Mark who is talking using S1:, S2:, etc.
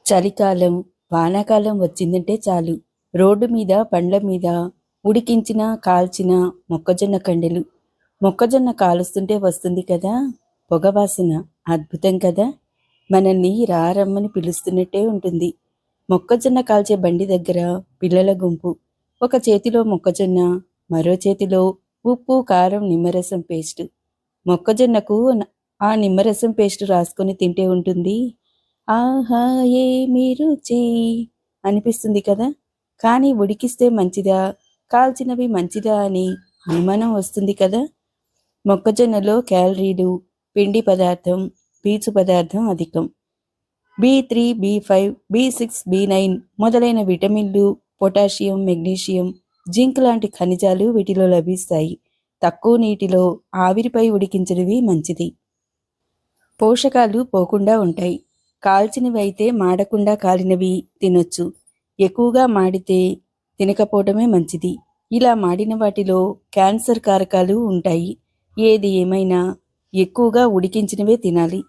S1: చలికాలం, వానాకాలం వచ్చిందంటే చాలు రోడ్డు మీద, బండ్ల మీద ఉడికించిన, కాల్చిన మొక్కజొన్న కండెలు. మొక్కజొన్న కాలుస్తుంటే వస్తుంది కదా పొగవాసన. అద్భుతం కదా! మనల్ని రమ్మని పిలుస్తున్నట్టే ఉంటుంది. మొక్కజొన్న కాల్చే బండి దగ్గర పిల్లల గుంపు. ఒక చేతిలో మొక్కజొన్న, మరో చేతిలో ఉప్పు, కారం, నిమ్మరసం పేస్టు. మొక్కజొన్నకు ఆ నిమ్మరసం పేస్టు రాసుకొని తింటే ఉంటుంది. ఆహా ఏమి రుచి అనిపిస్తుంది కదా! కానీ ఉడికిస్తే మంచిదా, కాల్చినవి మంచిదా అని అనుమానం వస్తుంది కదా! మొక్కజొన్నలో క్యాలరీలు, పిండి పదార్థం, పీచు పదార్థం అధికం. B3, B5, B6, B9 మొదలైన విటమిన్లు, పొటాషియం, మెగ్నీషియం, జింక్ లాంటి ఖనిజాలు వీటిలో లభిస్తాయి. తక్కువ నీటిలో ఆవిరిపై ఉడికించినవి మంచిది. పోషకాలు పోకుండా ఉంటాయి. కాల్చినవి అయితే మాడకుండా కాలినవి తినొచ్చు. ఎక్కువగా మాడితే తినకపోవడమే మంచిది. ఇలా మాడిన వాటిలో క్యాన్సర్ కారకాలు ఉంటాయి. ఏది ఏమైనా ఎక్కువగా ఉడికించినవే తినాలి.